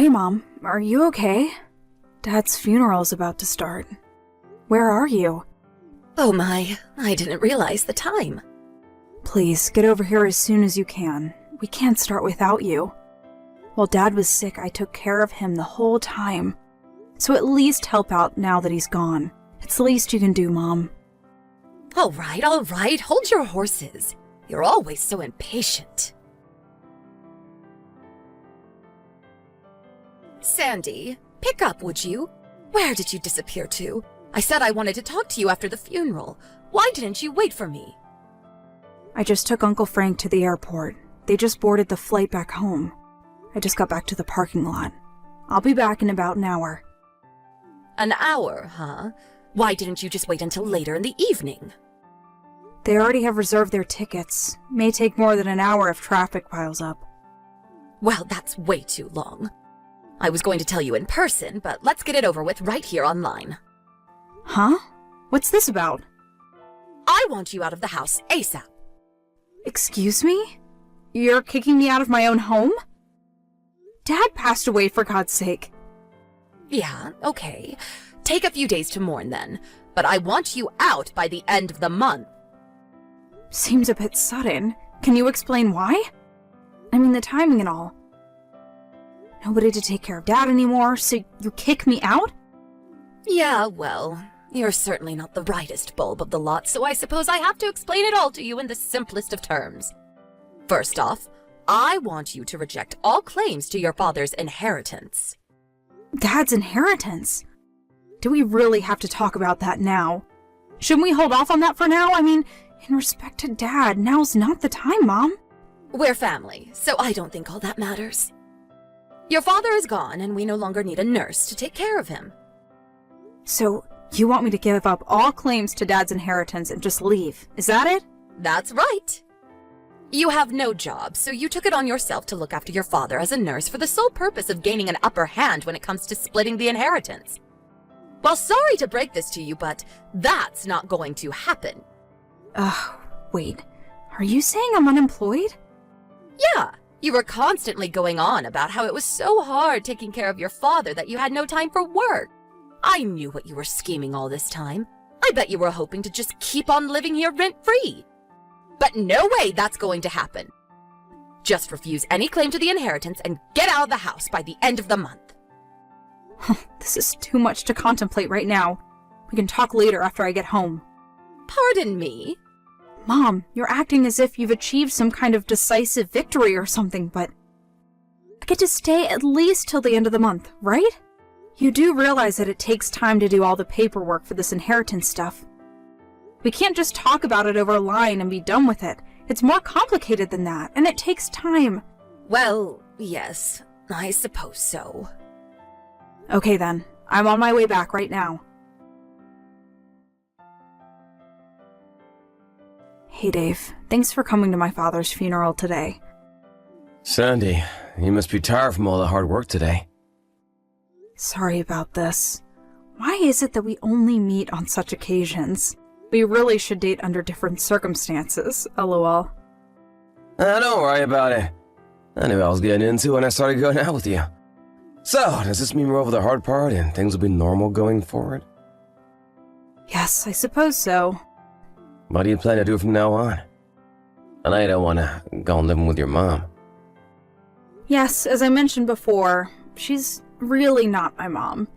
Hey, Mom. Are you okay? Dad's funeral's about to start. Where are you? Oh my, I didn't realize the time. Please, get over here as soon as you can. We can't start without you. While Dad was sick, I took care of him the whole time. So at least help out now that he's gone. It's the least you can do, Mom. All right, hold your horses. You're always so impatient. Sandy, pick up, would you? Where did you disappear to? I said I wanted to talk to you after the funeral. Why didn't you wait for me? I just took Uncle Frank to the airport. They just boarded the flight back home. I just got back to the parking lot. I'll be back in about an hour. An hour, huh? Why didn't you just wait until later in the evening? They already have reserved their tickets. May take more than an hour if traffic piles up. Well, that's way too long. I was going to tell you in person, but let's get it over with right here online. Huh? What's this about? I want you out of the house ASAP. Excuse me? You're kicking me out of my own home? Dad passed away, for God's sake. Yeah, okay. Take a few days to mourn then, but I want you out by the end of the month. Seems a bit sudden. Can you explain why? I mean, the timing and all. Nobody to take care of Dad anymore, so you kick me out? Yeah, well, you're certainly not the brightest bulb of the lot, so I suppose I have to explain it all to you in the simplest of terms. First off, I want you to reject all claims to your father's inheritance. Dad's inheritance? Do we really have to talk about that now? Shouldn't we hold off on that for now? I mean, in respect to Dad, now's not the time, Mom. We're family, so I don't think all that matters. Your father is gone, and we no longer need a nurse to take care of him. So, you want me to give up all claims to Dad's inheritance and just leave, is that it? That's right. You have no job, so you took it on yourself to look after your father as a nurse for the sole purpose of gaining an upper hand when it comes to splitting the inheritance. Well, sorry to break this to you, but that's not going to happen. Wait. Are you saying I'm unemployed? Yeah, you were constantly going on about how it was so hard taking care of your father that you had no time for work. I knew what you were scheming all this time. I bet you were hoping to just keep on living here rent-free. But no way that's going to happen. Just refuse any claim to the inheritance and get out of the house by the end of the month. This is too much to contemplate right now. We can talk later after I get home. Pardon me? Mom, you're acting as if you've achieved some kind of decisive victory or something, but I get to stay at least till the end of the month, right? You do realize that it takes time to do all the paperwork for this inheritance stuff. We can't just talk about it over a line and be done with it. It's more complicated than that, and it takes time. Well, yes, I suppose so. Okay then, I'm on my way back right now. Hey Dave, thanks for coming to my father's funeral today. Sandy, you must be tired from all the hard work today. Sorry about this. Why is it that we only meet on such occasions? We really should date under different circumstances, lol. Don't worry about it. I knew what I was getting into when I started going out with you. So, does this mean we're over the hard part and things will be normal going forward? Yes, I suppose so. What do you plan to do from now on? And I don't want to go on living with your mom. Yes, as I mentioned before, she's really not my mom.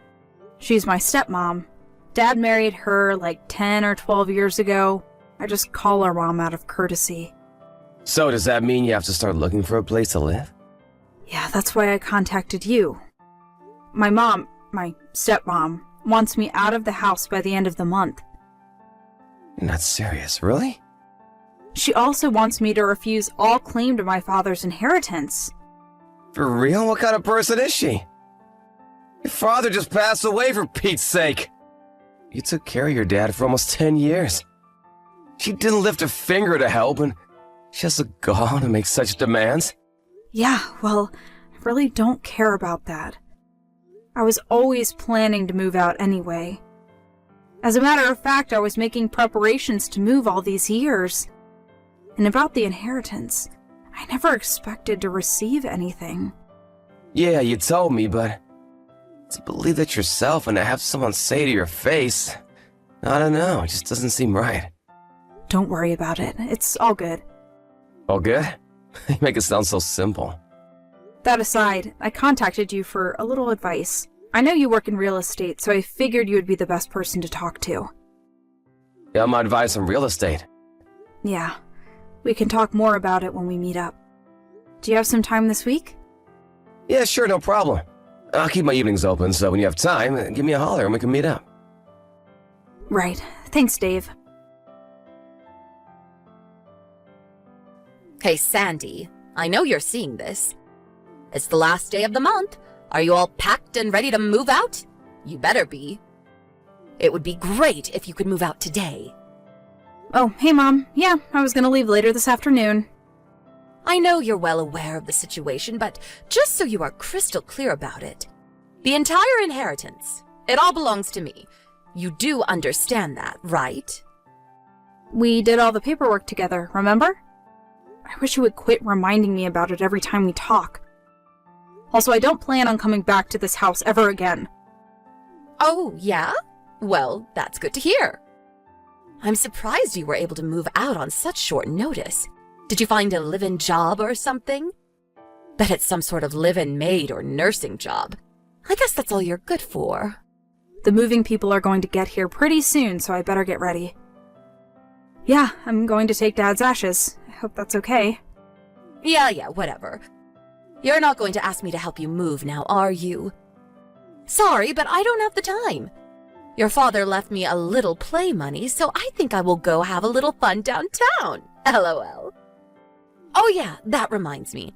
She's my stepmom. Dad married her like 10 or 12 years ago. I just call her mom out of courtesy. So does that mean you have to start looking for a place to live? Yeah, that's why I contacted you. My stepmom, wants me out of the house by the end of the month. You're not serious, really? She also wants me to refuse all claim to my father's inheritance. For real? What kind of person is she? Your father just passed away, for Pete's sake. You took care of your dad for almost 10 years. She didn't lift a finger to help, and she has to go on and make such demands? Yeah, well, I really don't care about that. I was always planning to move out anyway. As a matter of fact, I was making preparations to move all these years. And about the inheritance, I never expected to receive anything. Yeah, you told me, but to believe that yourself and to have someone say to your face, I don't know, it just doesn't seem right. Don't worry about it. It's all good. All good? You make it sound so simple. That aside, I contacted you for a little advice. I know you work in real estate, so I figured you would be the best person to talk to. Yeah, my advice on real estate. Yeah, we can talk more about it when we meet up. Do you have some time this week? Yeah, sure, no problem. I'll keep my evenings open, so when you have time, give me a holler and we can meet up. Right. Thanks, Dave. Hey, Sandy, I know you're seeing this. It's the last day of the month. Are you all packed and ready to move out? You better be. It would be great if you could move out today. Oh, hey, Mom. Yeah, I was gonna leave later this afternoon. I know you're well aware of the situation, but just so you are crystal clear about it, the entire inheritance, it all belongs to me. You do understand that, right? We did all the paperwork together, remember? I wish you would quit reminding me about it every time we talk. Also, I don't plan on coming back to this house ever again. Oh, yeah? Well, that's good to hear. I'm surprised you were able to move out on such short notice. Did you find a live-in job or something? Bet it's some sort of live-in maid or nursing job. I guess that's all you're good for. The moving people are going to get here pretty soon, so I better get ready. Yeah, I'm going to take Dad's ashes. I hope that's okay. Yeah, whatever. You're not going to ask me to help you move now, are you? Sorry, but I don't have the time. Your father left me a little play money, so I think I will go have a little fun downtown. LOL. Oh yeah, that reminds me.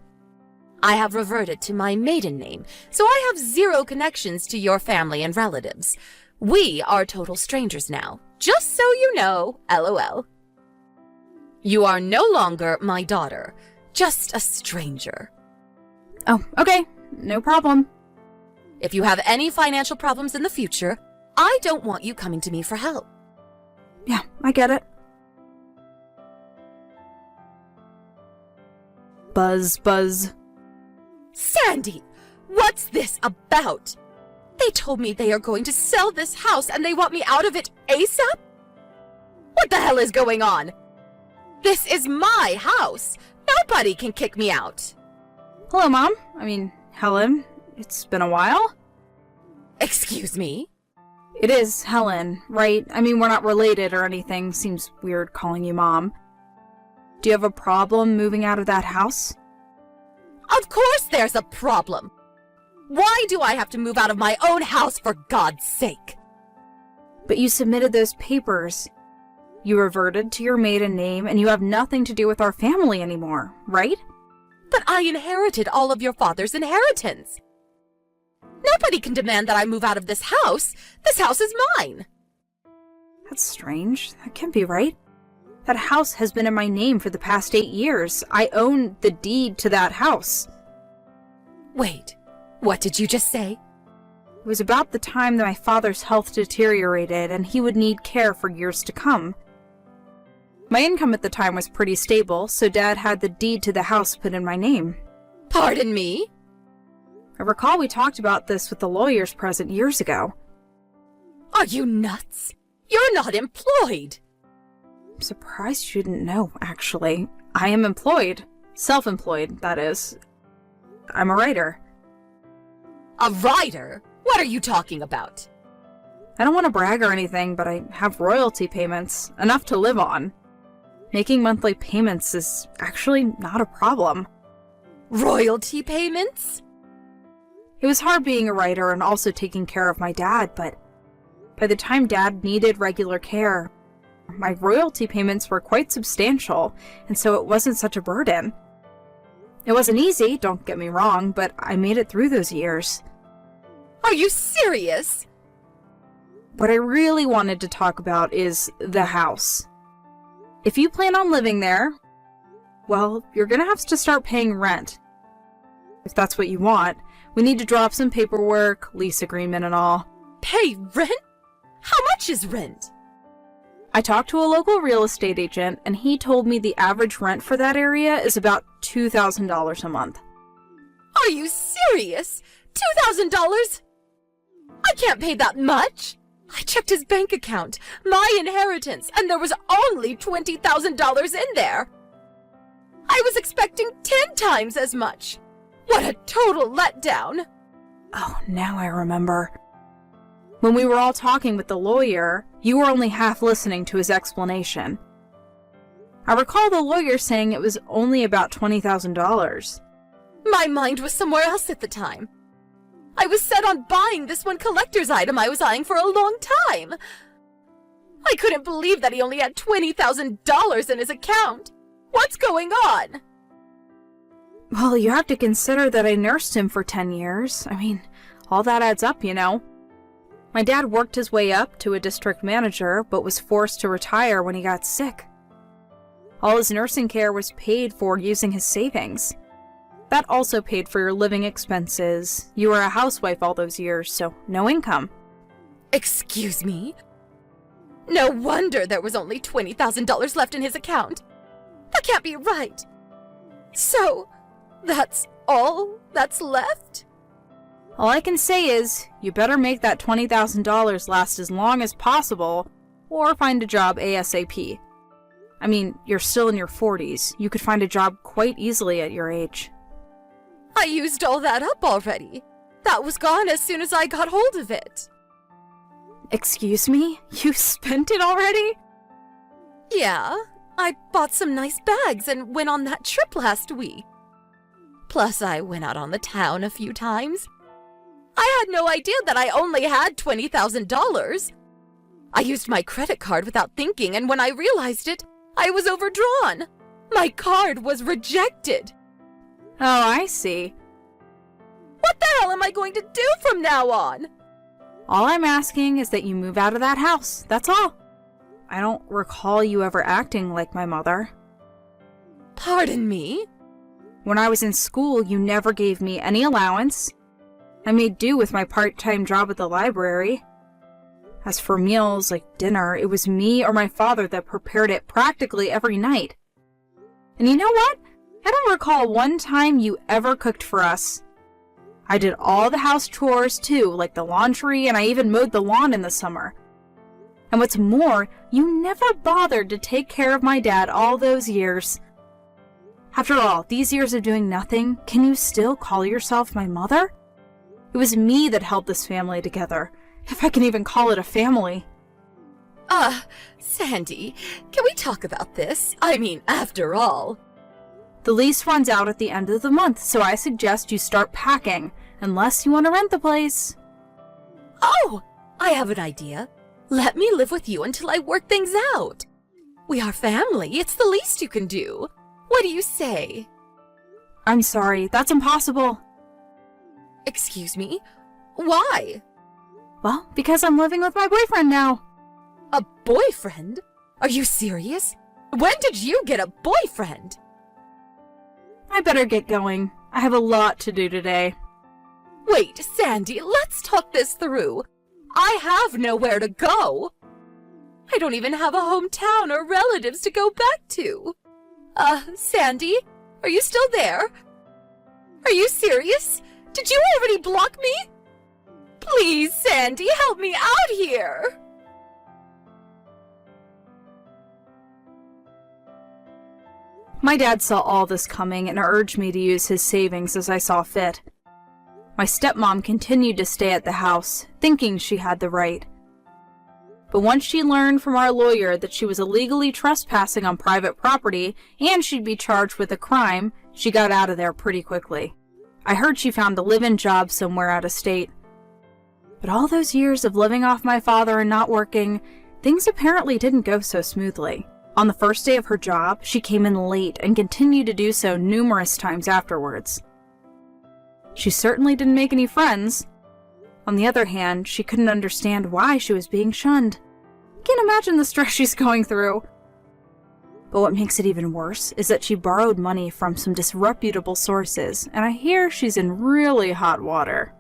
I have reverted to my maiden name, so I have zero connections to your family and relatives. We are total strangers now, just so you know, LOL. You are no longer my daughter, just a stranger. Oh, okay. No problem. If you have any financial problems in the future, I don't want you coming to me for help. Yeah, I get it. Buzz, buzz. Sandy, what's this about? They told me they are going to sell this house and they want me out of it ASAP? What the hell is going on? This is my house. Nobody can kick me out. Hello, Mom. Helen. It's been a while. Excuse me? It is Helen, right? We're not related or anything. Seems weird calling you Mom. Do you have a problem moving out of that house? Of course there's a problem. Why do I have to move out of my own house, for God's sake? But you submitted those papers. You reverted to your maiden name, and you have nothing to do with our family anymore, right? But I inherited all of your father's inheritance. Nobody can demand that I move out of this house. This house is mine. That's strange. That can't be right. That house has been in my name for the past 8 years. I own the deed to that house. Wait, what did you just say? It was about the time that my father's health deteriorated and he would need care for years to come. My income at the time was pretty stable, so Dad had the deed to the house put in my name. Pardon me? I recall we talked about this with the lawyers present years ago. Are you nuts? You're not employed. I'm surprised you didn't know, actually. I am employed. Self-employed, that is. I'm a writer. A writer? What are you talking about? I don't want to brag or anything, but I have royalty payments, enough to live on. Making monthly payments is actually not a problem. Royalty payments? It was hard being a writer and also taking care of my dad, but by the time Dad needed regular care, my royalty payments were quite substantial, and so it wasn't such a burden. It wasn't easy, don't get me wrong, but I made it through those years. Are you serious? What I really wanted to talk about is the house. If you plan on living there, well, you're gonna have to start paying rent. If that's what you want, we need to drop some paperwork, lease agreement and all. Pay rent? How much is rent? I talked to a local real estate agent, and he told me the average rent for that area is about $2,000 a month. Are Are you serious? $2,000? I can't pay that much. I checked his bank account, my inheritance, and there was only $20,000 in there. I was expecting 10 times as much. What a total letdown. Oh, now I remember. When we were all talking with the lawyer, you were only half listening to his explanation. I recall the lawyer saying it was only about $20,000. My mind was somewhere else at the time. I was set on buying this one collector's item I was eyeing for a long time. I couldn't believe that he only had $20,000 in his account. What's going on? Well, you have to consider that I nursed him for 10 years. I mean, all that adds up, you know. My dad worked his way up to a district manager, but was forced to retire when he got sick. All his nursing care was paid for using his savings. That also paid for your living expenses. You were a housewife all those years, so no income. Excuse me? No wonder there was only $20,000 left in his account. That can't be right. So, that's all that's left? All I can say is, you better make that $20,000 last as long as possible, or find a job ASAP. I mean, you're still in your 40s. You could find a job quite easily at your age. I used all that up already. That was gone as soon as I got hold of it. Excuse me? You spent it already? Yeah, I bought some nice bags and went on that trip last week. Plus, I went out on the town a few times. I had no idea that I only had $20,000. I used my credit card without thinking, and when I realized it, I was overdrawn. My card was rejected. Oh, I see. What the hell am I going to do from now on? All I'm asking is that you move out of that house, that's all. I don't recall you ever acting like my mother. Pardon me? When I was in school, you never gave me any allowance. I made do with my part-time job at the library. As for meals, like dinner, it was me or my father that prepared it practically every night. And you know what? I don't recall one time you ever cooked for us. I did all the house chores too, like the laundry, and I even mowed the lawn in the summer. And what's more, you never bothered to take care of my dad all those years. After all, these years of doing nothing, can you still call yourself my mother? It was me that held this family together, if I can even call it a family. Sandy, can we talk about this? I mean, after all. The lease runs out at the end of the month, so I suggest you start packing, unless you want to rent the place. Oh, I have an idea. Let me live with you until I work things out. We are family. It's the least you can do. What do you say? I'm sorry, that's impossible. Excuse me? Why? Well, because I'm living with my boyfriend now. A boyfriend? Are you serious? When did you get a boyfriend? I better get going. I have a lot to do today. Wait, Sandy, let's talk this through. I have nowhere to go. I don't even have a hometown or relatives to go back to. Sandy, are you still there? Are you serious? Did you already block me? Please, Sandy, help me out here. My dad saw all this coming and urged me to use his savings as I saw fit. My stepmom continued to stay at the house, thinking she had the right. But once she learned from our lawyer that she was illegally trespassing on private property and she'd be charged with a crime, she got out of there pretty quickly. I heard she found a live-in job somewhere out of state. But all those years of living off my father and not working, things apparently didn't go so smoothly. On the first day of her job, she came in late and continued to do so numerous times afterwards. She certainly didn't make any friends. On the other hand, she couldn't understand why she was being shunned. Can't imagine the stress she's going through. But what makes it even worse is that she borrowed money from some disreputable sources, and I hear she's in really hot water.